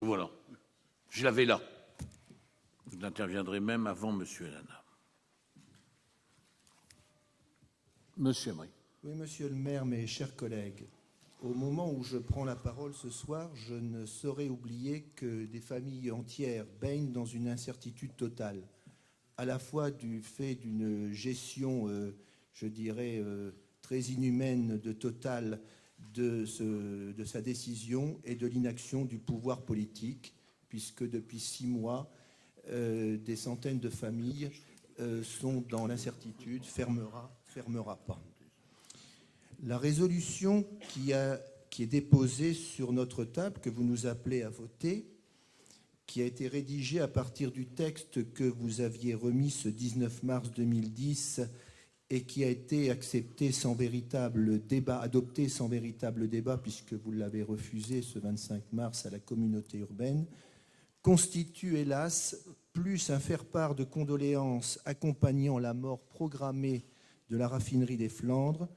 Voilà. Je l'avais là. Vous interviendrez même avant Monsieur Elana. Monsieur Emery. Oui, monsieur le maire, mes chers collègues, au moment où je prends la parole ce soir, je ne saurais oublier que des familles entières baignent dans une incertitude totale, à la fois du fait d'une gestion, je dirais, très inhumaine de Total de sa décision et de l'inaction du pouvoir politique, puisque depuis 6 mois, des centaines de familles sont dans l'incertitude, fermera pas. La résolution qui est déposée sur notre table, que vous nous appelez à voter, qui a été rédigée à partir du texte que vous aviez remis ce 19 mars 2010 et qui a été accepté sans véritable débat, adopté sans véritable débat, puisque vous l'avez refusé ce 25 mars à la communauté urbaine, constitue hélas plus un faire-part de condoléances accompagnant la mort programmée de la raffinerie des Flandres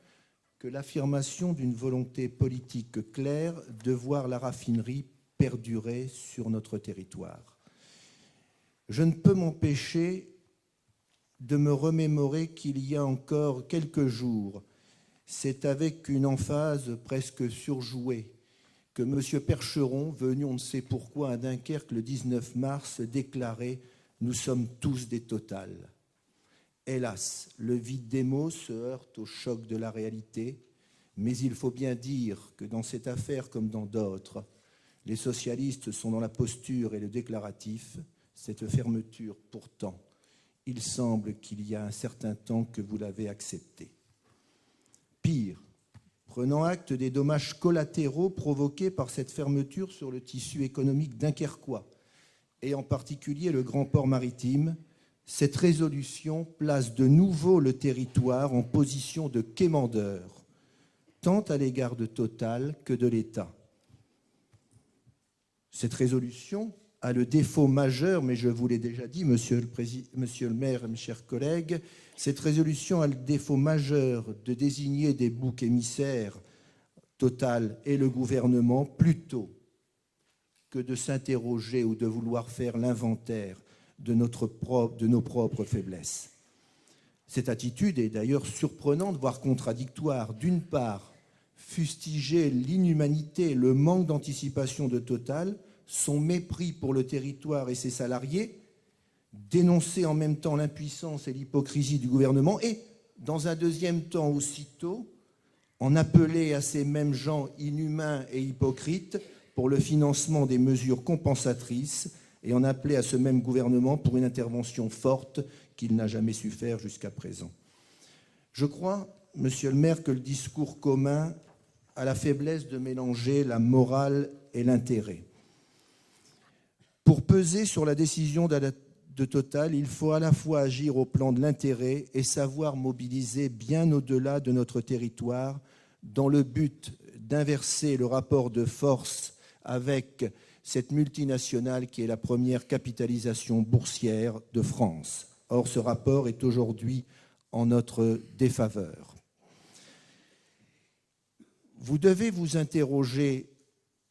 que l'affirmation d'une volonté politique claire de voir la raffinerie perdurer sur notre territoire. Je ne peux m'empêcher de me remémorer qu'il y a encore quelques jours, c'est avec une emphase presque surjouée que M. Percheron, venu on ne sait pourquoi à Dunkerque le 19 mars, déclarait « Nous sommes tous des totales ». Hélas, le vide des mots se heurte au choc de la réalité, mais il faut bien dire que dans cette affaire comme dans d'autres, les socialistes sont dans la posture et le déclaratif. Cette fermeture, pourtant, il semble qu'il y a un certain temps que vous l'avez acceptée. Pire, prenant acte des dommages collatéraux provoqués par cette fermeture sur le tissu économique dunkerquois, et en particulier le grand port maritime, cette résolution place de nouveau le territoire en position de quémandeur, tant à l'égard de Total que de l'État. Cette résolution a le défaut majeur, mais je vous l'ai déjà dit, monsieur le maire, mes chers collègues, cette résolution a le défaut majeur de désigner des boucs émissaires, Total et le gouvernement, plutôt que de s'interroger ou de vouloir faire l'inventaire de nos propres faiblesses. Cette attitude est d'ailleurs surprenante, voire contradictoire. D'une part, fustiger l'inhumanité, le manque d'anticipation de Total, son mépris pour le territoire et ses salariés, dénoncer en même temps l'impuissance et l'hypocrisie du gouvernement et, dans un deuxième temps aussitôt, en appeler à ces mêmes gens inhumains et hypocrites pour le financement des mesures compensatrices et en appeler à ce même gouvernement pour une intervention forte qu'il n'a jamais su faire jusqu'à présent. Je crois, monsieur le maire, que le discours commun a la faiblesse de mélanger la morale et l'intérêt. Pour peser sur la décision de Total, il faut à la fois agir au plan de l'intérêt et savoir mobiliser bien au-delà de notre territoire dans le but d'inverser le rapport de force avec cette multinationale qui est la première capitalisation boursière de France. Or, ce rapport est aujourd'hui en notre défaveur. Vous devez vous interroger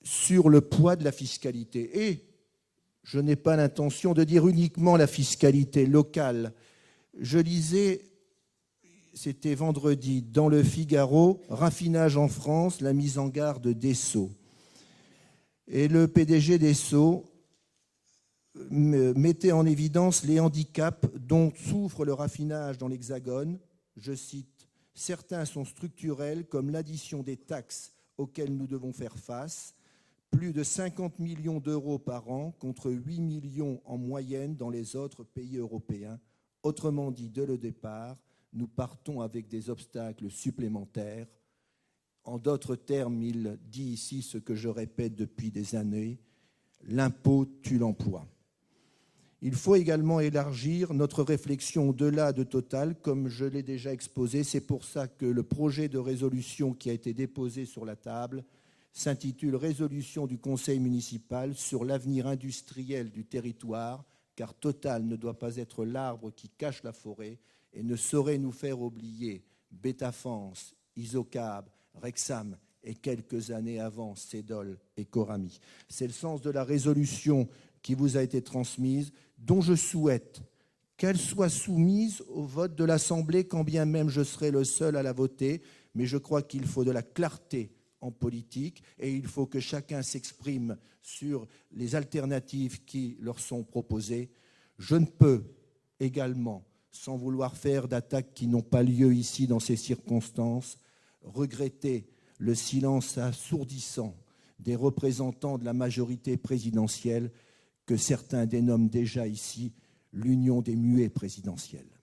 sur le poids de la fiscalité. Et je n'ai pas l'intention de dire uniquement la fiscalité locale. Je lisais, c'était vendredi, dans le Figaro, « Raffinage en France, la mise en garde d'Esso ». Et le PDG d'Esso mettait en évidence les handicaps dont souffre le raffinage dans l'Hexagone. Je cite, « Certains sont structurels, comme l'addition des taxes auxquelles nous devons faire face, plus de 50 millions d'euros par an contre 8 millions en moyenne dans les autres pays européens. Autrement dit, dès le départ, nous partons avec des obstacles supplémentaires. » En d'autres termes, il dit ici ce que je répète depuis des années, l'impôt tue l'emploi. Il faut également élargir notre réflexion au-delà de Total, comme je l'ai déjà exposé. C'est pour ça que le projet de résolution qui a été déposé sur la table s'intitule « Résolution du Conseil municipal sur l'avenir industriel du territoire », car Total ne doit pas être l'arbre qui cache la forêt et ne saurait nous faire oublier Betafans, Isocab, Rexam et quelques années avant, Cédol et Corami. C'est le sens de la résolution qui vous a été transmise, dont je souhaite qu'elle soit soumise au vote de l'Assemblée, quand bien même je serai le seul à la voter. Mais je crois qu'il faut de la clarté en politique et il faut que chacun s'exprime sur les alternatives qui leur sont proposées. Je ne peux également, sans vouloir faire d'attaques qui n'ont pas lieu ici dans ces circonstances, regretter le silence assourdissant des représentants de la majorité présidentielle que certains dénomment déjà ici l'union des muets présidentiels.